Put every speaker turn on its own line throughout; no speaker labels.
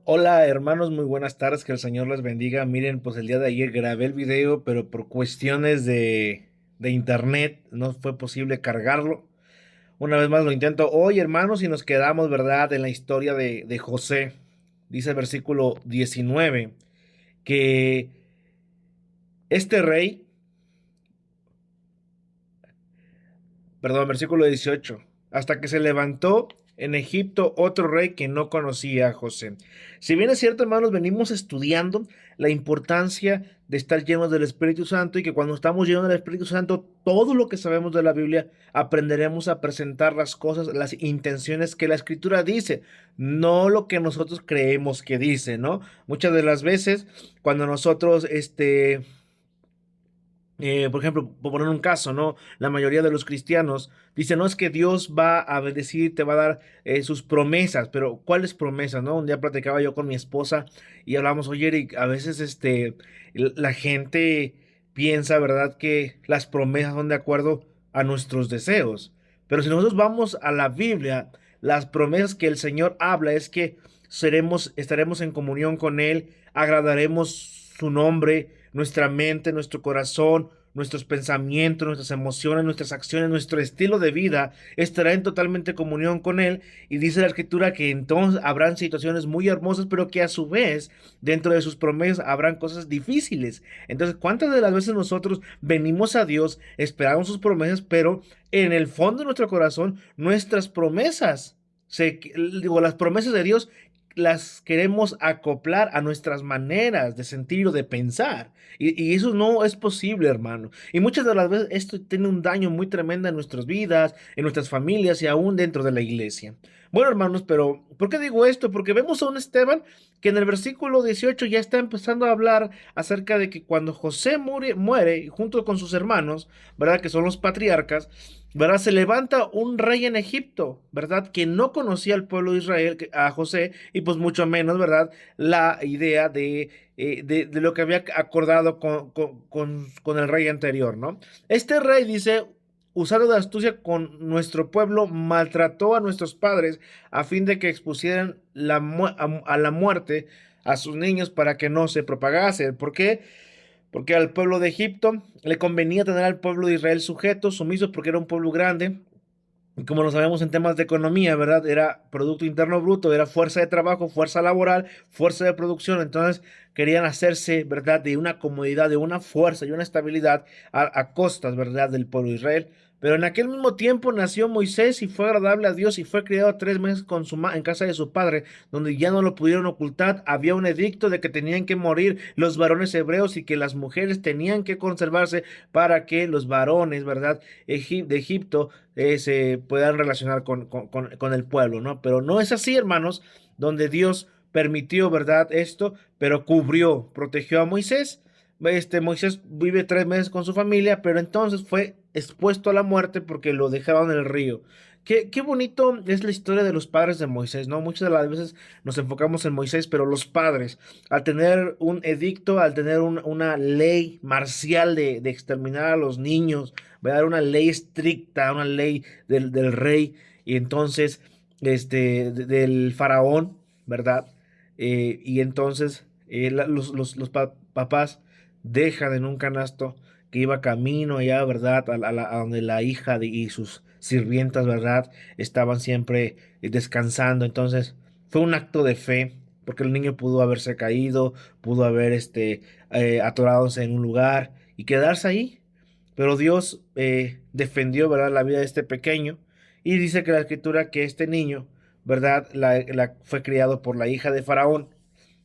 Hola hermanos, muy buenas tardes, que el Señor les bendiga. Miren, pues el día de ayer grabé el video, pero por cuestiones de internet no fue posible cargarlo. Una vez más lo intento hoy, hermanos, y nos quedamos, ¿verdad?, en la historia de José. Dice el versículo 19 que este rey, perdón, versículo 18, hasta que se levantó en Egipto otro rey que no conocía a José. Si bien es cierto, hermanos, venimos estudiando la importancia de estar llenos del Espíritu Santo y que cuando estamos llenos del Espíritu Santo, todo lo que sabemos de la Biblia, aprenderemos a presentar las cosas, las intenciones que la Escritura dice, no lo que nosotros creemos que dice, ¿no? Muchas de las veces, cuando nosotros, por ejemplo, por poner un caso, ¿no? La mayoría de los cristianos dicen, no es que Dios va a bendecir, te va a dar sus promesas, pero ¿cuáles promesas, no? Un día platicaba yo con mi esposa y hablamos, oye, Eric, a veces la gente piensa, ¿verdad?, que las promesas son de acuerdo a nuestros deseos. Pero si nosotros vamos a la Biblia, las promesas que el Señor habla es que estaremos en comunión con Él, agradaremos su nombre, nuestra mente, nuestro corazón, nuestros pensamientos, nuestras emociones, nuestras acciones, nuestro estilo de vida estará en totalmente comunión con Él. Y dice la Escritura que entonces habrán situaciones muy hermosas, pero que a su vez, dentro de sus promesas, habrán cosas difíciles. Entonces, ¿cuántas de las veces nosotros venimos a Dios, esperamos sus promesas, pero en el fondo de nuestro corazón, nuestras promesas, digo, las promesas de Dios las queremos acoplar a nuestras maneras de sentir o de pensar. Y eso no es posible, hermano. Y muchas de las veces esto tiene un daño muy tremendo en nuestras vidas, en nuestras familias y aún dentro de la iglesia. Bueno, hermanos, pero ¿por qué digo esto? Porque vemos a un Esteban que en el versículo 18 ya está empezando a hablar acerca de que cuando José muere junto con sus hermanos, ¿verdad? Que son los patriarcas, ¿verdad? Se levanta un rey en Egipto, ¿verdad? Que no conocía al pueblo de Israel, a José, y pues mucho menos, ¿verdad? La idea de lo que había acordado con el rey anterior, ¿no? Este rey dice, usado de astucia con nuestro pueblo, maltrató a nuestros padres a fin de que expusieran a la muerte a sus niños para que no se propagase. ¿Por qué? Porque al pueblo de Egipto le convenía tener al pueblo de Israel sujeto, sumiso, porque era un pueblo grande, y como lo sabemos en temas de economía, ¿verdad? Era Producto Interno Bruto, era fuerza de trabajo, fuerza laboral, fuerza de producción. Entonces querían hacerse, ¿verdad?, de una comodidad, de una fuerza y una estabilidad a costas, ¿verdad?, del pueblo de Israel. Pero en aquel mismo tiempo nació Moisés y fue agradable a Dios y fue criado 3 meses en casa de su padre, donde ya no lo pudieron ocultar. Había un edicto de que tenían que morir los varones hebreos y que las mujeres tenían que conservarse para que los varones, ¿verdad?, de Egipto se puedan relacionar con el pueblo, ¿no? Pero no es así, hermanos, donde Dios permitió, ¿verdad?, esto, pero cubrió, protegió a Moisés. Moisés vive 3 meses con su familia, pero entonces fue expuesto a la muerte porque lo dejaron en el río. Qué bonito es la historia de los padres de Moisés, ¿no? Muchas de las veces nos enfocamos en Moisés, pero los padres, al tener un edicto, al tener una ley marcial de exterminar a los niños, ¿verdad? Una ley estricta, una ley del rey, y entonces, del faraón, ¿verdad? Y entonces los papás dejan en un canasto que iba camino allá, ¿verdad? A donde la hija y sus sirvientas, ¿verdad? Estaban siempre descansando. Entonces, fue un acto de fe, porque el niño pudo haberse caído, pudo haber atorados en un lugar y quedarse ahí. Pero Dios defendió, ¿verdad?, la vida de este pequeño. Y dice que la escritura que este niño, ¿verdad?, fue criado por la hija de Faraón.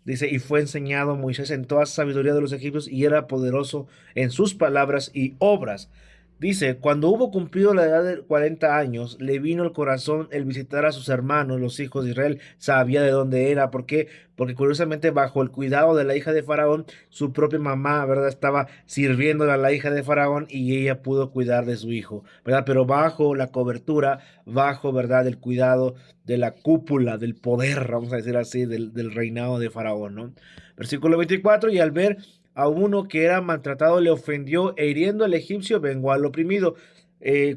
Dice, y fue enseñado Moisés en toda sabiduría de los egipcios y era poderoso en sus palabras y obras. Dice, cuando hubo cumplido la edad de 40 años, le vino el corazón el visitar a sus hermanos, los hijos de Israel. Sabía de dónde era. ¿Por qué? Porque curiosamente bajo el cuidado de la hija de Faraón, su propia mamá, ¿verdad?, estaba sirviendo a la hija de Faraón y ella pudo cuidar de su hijo, ¿verdad? Pero bajo la cobertura, bajo, ¿verdad?, el cuidado de la cúpula, del poder, vamos a decir así, del reinado de Faraón, ¿no? Versículo 24, y al ver a uno que era maltratado le ofendió e hiriendo al egipcio vengó al oprimido.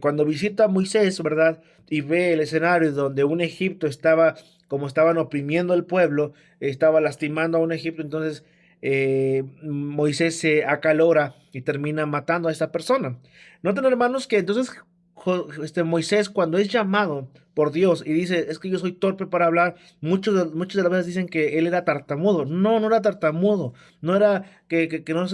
Cuando visita a Moisés, ¿verdad?, y ve el escenario donde un Egipto estaba como estaban oprimiendo al pueblo, estaba lastimando a un egipcio, entonces Moisés se acalora y termina matando a esta persona. Noten, hermanos, que entonces Moisés, cuando es llamado por Dios y dice, es que yo soy torpe para hablar, muchas de las veces dicen que él era tartamudo. No, no era tartamudo, no era que no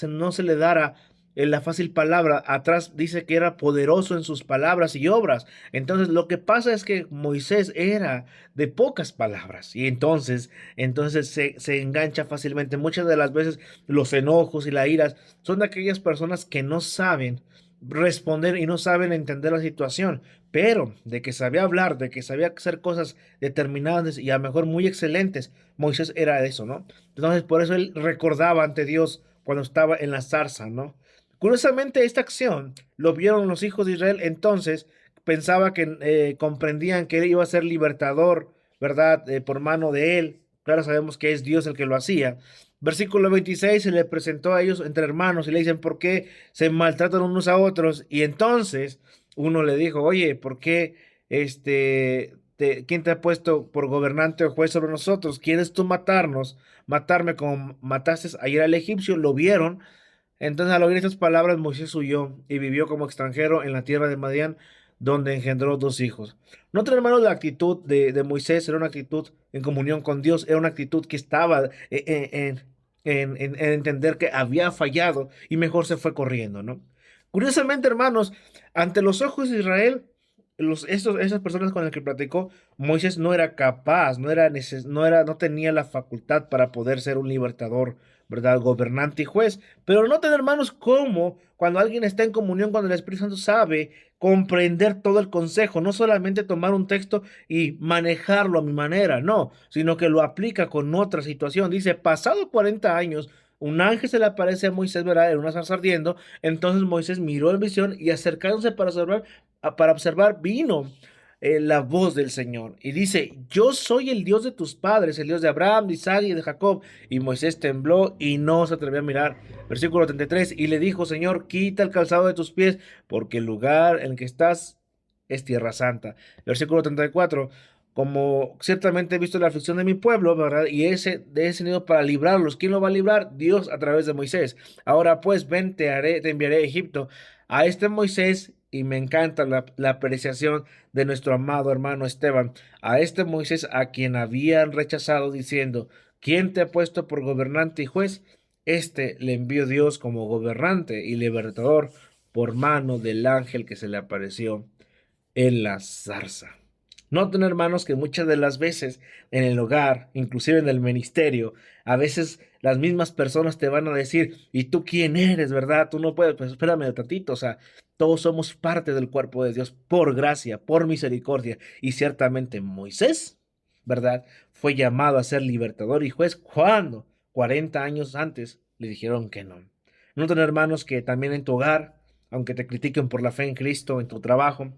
no se le dara la fácil palabra. Atrás dice que era poderoso en sus palabras y obras. Entonces lo que pasa es que Moisés era de pocas palabras y entonces se engancha fácilmente. Muchas de las veces los enojos y las iras son de aquellas personas que no saben responder y no saben entender la situación, pero de que sabía hablar, de que sabía hacer cosas determinadas y a lo mejor muy excelentes, Moisés era eso, ¿no? Entonces por eso él recordaba ante Dios cuando estaba en la zarza, ¿no? Curiosamente esta acción lo vieron los hijos de Israel, entonces pensaba que comprendían que él iba a ser libertador, ¿verdad? Por mano de él. Claro, sabemos que es Dios el que lo hacía. Versículo 26, se le presentó a ellos entre hermanos y le dicen, ¿por qué se maltratan unos a otros? Y entonces uno le dijo, oye, ¿por qué quién te ha puesto por gobernante o juez sobre nosotros? ¿Quieres tú matarme como mataste ayer al egipcio? Lo vieron. Entonces al oír estas palabras Moisés huyó y vivió como extranjero en la tierra de Madián, donde engendró dos hijos. Noten, hermanos, la actitud de Moisés era una actitud en comunión con Dios, era una actitud que estaba en entender que había fallado y mejor se fue corriendo, ¿no? Curiosamente, hermanos, ante los ojos de Israel, esas personas con las que platicó, Moisés no era capaz, no tenía la facultad para poder ser un libertador, ¿verdad? Gobernante y juez. Pero noten, hermanos, cómo cuando alguien está en comunión con el Espíritu Santo sabe comprender todo el consejo, no solamente tomar un texto y manejarlo a mi manera, no, sino que lo aplica con otra situación. Dice, pasado 40 años, un ángel se le aparece a Moisés, ¿verdad? En una zarza ardiendo. Entonces Moisés miró en visión y acercándose para observar, vino la voz del Señor. Y dice, yo soy el Dios de tus padres, el Dios de Abraham, de Isaac y de Jacob. Y Moisés tembló y no se atrevió a mirar. Versículo 33, y le dijo, Señor, quita el calzado de tus pies, porque el lugar en el que estás es tierra santa. Versículo 34, como ciertamente he visto la aflicción de mi pueblo, ¿verdad? Y de ese nido para librarlos. ¿Quién lo va a librar? Dios a través de Moisés. Ahora pues, ven, te enviaré a Egipto. A este Moisés, y me encanta la apreciación de nuestro amado hermano Esteban, a este Moisés a quien habían rechazado diciendo, ¿quién te ha puesto por gobernante y juez? Este le envió Dios como gobernante y libertador por mano del ángel que se le apareció en la zarza. Noten, hermanos, que muchas de las veces en el hogar, inclusive en el ministerio, a veces las mismas personas te van a decir, ¿y tú quién eres, verdad? Tú no puedes, pues espérame un tantito, o sea, todos somos parte del cuerpo de Dios por gracia, por misericordia, y ciertamente Moisés, ¿verdad? Fue llamado a ser libertador y juez cuando 40 años antes le dijeron que no. Noten, hermanos, que también en tu hogar, aunque te critiquen por la fe en Cristo, en tu trabajo,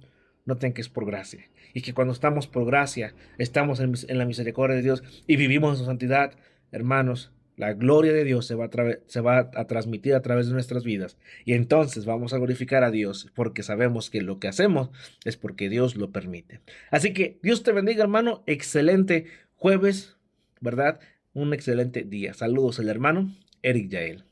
noten que es por gracia. Y que cuando estamos por gracia, estamos en la misericordia de Dios y vivimos en su santidad, hermanos, la gloria de Dios se va a transmitir a través de nuestras vidas. Y entonces vamos a glorificar a Dios porque sabemos que lo que hacemos es porque Dios lo permite. Así que Dios te bendiga, hermano. Excelente jueves, ¿verdad? Un excelente día. Saludos, el hermano Eric Yael.